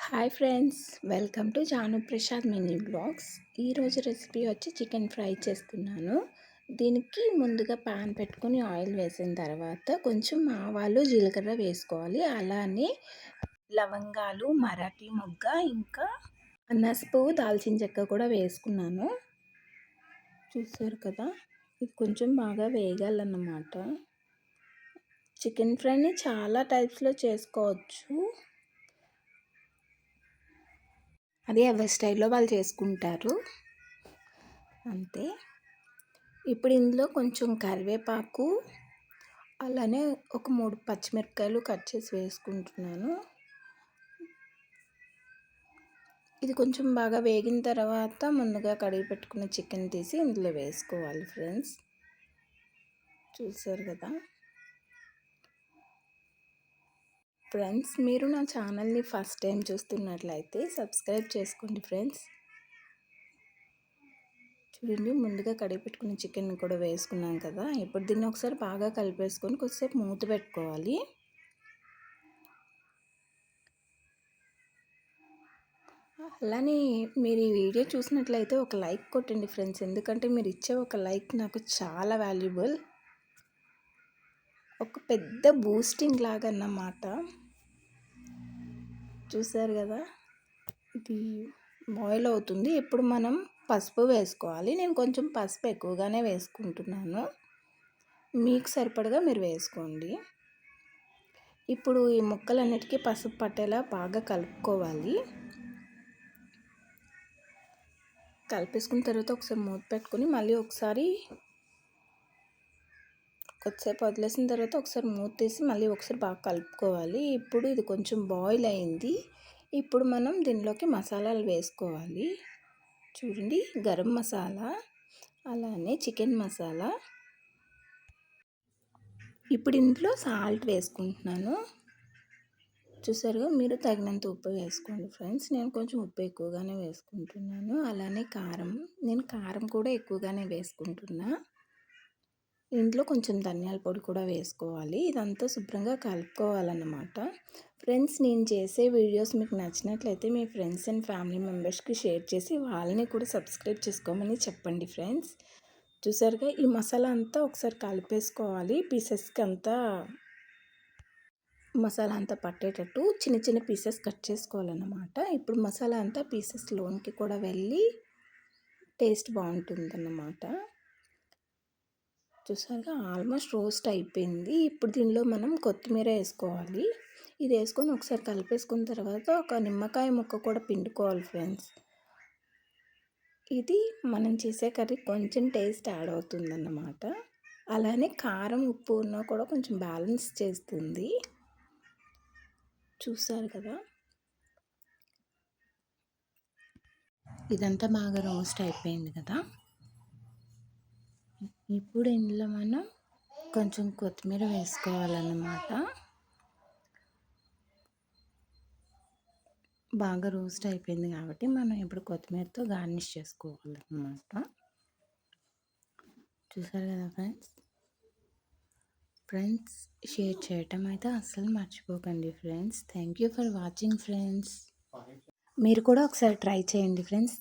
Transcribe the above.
Hi friends, welcome to Janu Prasad mini blogs. ఈరోజు recipe వచ్చి chicken fry చేస్తున్నాను. దీనికి ముందుగా పాన్ పెట్టుకొని ఆయిల్ వేసిన తర్వాత కొంచెం ఆవాలు జీలకర్ర వేసుకోవాలి. అలానే లవంగాలు, మరాఠీ మొగ్గ, ఇంకా అనాస పువ్వు, దాల్చిన చెక్క కూడా వేసుకున్నాను. చూసారు కదా, ఇది కొంచెం బాగా వేగాలన్నమాట. చికెన్ ఫ్రైని చాలా టైప్స్లో చేసుకోవచ్చు, అది ఎవరి స్టైల్లో వాళ్ళు చేసుకుంటారు అంతే. ఇప్పుడు ఇందులో కొంచెం కరివేపాకు, అలానే ఒక 3 పచ్చిమిరపకాయలు కట్ చేసి వేసుకుంటున్నాను. ఇది కొంచెం బాగా వేగిన తర్వాత ముందుగా కడిగి పెట్టుకున్న చికెన్ తీసి ఇందులో వేసుకోవాలి ఫ్రెండ్స్. చూసారు కదా ఫ్రెండ్స్, మీరు నా ఛానల్ని ఫస్ట్ టైం చూస్తున్నట్లయితే సబ్స్క్రైబ్ చేసుకోండి ఫ్రెండ్స్. చూడండి, ముందుగా కడిగి పెట్టుకున్న చికెన్ కూడా వేసుకున్నాం కదా. ఇప్పుడు దీన్ని ఒకసారి బాగా కలిపేసుకొని కొద్దిసేపు మూత పెట్టుకోవాలి. అలానే మీరు ఈ వీడియో చూసినట్లయితే ఒక లైక్ కొట్టండి ఫ్రెండ్స్, ఎందుకంటే మీరు ఇచ్చే ఒక లైక్ నాకు చాలా వాల్యుబుల్, ఒక పెద్ద బూస్టింగ్ లాగా అన్నమాట. చూసారు కదా, ఇది బాయిల్ అవుతుంది. ఇప్పుడు మనం పసుపు వేసుకోవాలి. నేను కొంచెం పసుపు ఎక్కువగానే వేసుకుంటున్నాను, మీకు సరిపడగా మీరు వేసుకోండి. ఇప్పుడు ఈ ముక్కలన్నిటికీ పసుపు పట్టేలా బాగా కలుపుకోవాలి. కలిపేసుకున్న తర్వాత ఒకసారి మూత పెట్టుకొని మళ్ళీ ఒకసారి కొద్దిసేపు వదిలేసిన తర్వాత ఒకసారి మూత తీసి మళ్ళీ ఒకసారి బాగా కలుపుకోవాలి. ఇప్పుడు ఇది కొంచెం బాయిల్ అయింది. ఇప్పుడు మనం దీనిలోకి మసాలాలు వేసుకోవాలి. చూడండి, గరం మసాలా, అలానే చికెన్ మసాలా. ఇప్పుడు ఇందులో సాల్ట్ వేసుకుంటున్నాను. చూసారుగా, మీరు తగినంత ఉప్పు వేసుకోండి ఫ్రెండ్స్. నేను కొంచెం ఉప్పు ఎక్కువగానే వేసుకుంటున్నాను. అలానే కారం, నేను కారం కూడా ఎక్కువగానే వేసుకుంటున్నా. ఇందులో కొంచెం ధనియాల పొడి కూడా వేసుకోవాలి. ఇదంతా శుభ్రంగా కలుపుకోవాలన్నమాట. ఫ్రెండ్స్, నేను చేసే వీడియోస్ మీకు నచ్చినట్లయితే మీ ఫ్రెండ్స్ అండ్ ఫ్యామిలీ మెంబర్స్కి షేర్ చేసి వాళ్ళని కూడా సబ్స్క్రైబ్ చేసుకోమని చెప్పండి ఫ్రెండ్స్. చూసారుగా, ఈ మసాలా అంతా ఒకసారి కలిపేసుకోవాలి. పీసెస్కి అంతా మసాలా అంతా పట్టేటట్టు చిన్న చిన్న పీసెస్ కట్ చేసుకోవాలన్నమాట. ఇప్పుడు మసాలా అంతా పీసెస్లోనికి కూడా వెళ్ళి టేస్ట్ బాగుంటుందన్నమాట. చూసారుగా, ఆల్మోస్ట్ రోస్ట్ అయిపోయింది. ఇప్పుడు దీనిలో మనం కొత్తిమీర వేసుకోవాలి. ఇది వేసుకొని ఒకసారి కలిపేసుకున్న తర్వాత ఒక నిమ్మకాయ ముక్క కూడా పిండుకోవాలి ఫ్రెండ్స్. ఇది మనం చేసే కర్రీ కొంచెం టేస్ట్ యాడ్ అవుతుందన్నమాట. అలానే కారం, ఉప్పు ఉన్నా కూడా కొంచెం బ్యాలెన్స్ చేస్తుంది. చూసారు కదా, ఇదంతా బాగా రోస్ట్ అయిపోయింది కదా. ఇప్పుడు ఇందులో మనం కొంచెం కొత్తిమీర వేసుకోవాలన్నమాట. బాగా రోస్ట్ అయిపోయింది కాబట్టి మనం ఇప్పుడు కొత్తిమీరతో గార్నిష్ చేసుకోవాలన్నమాట. చూసారు కదా ఫ్రెండ్స్, షేర్ చేయటం అయితే అస్సలు మర్చిపోకండి friends. Thank you for watching friends. మీరు కూడా ఒకసారి ట్రై చేయండి ఫ్రెండ్స్.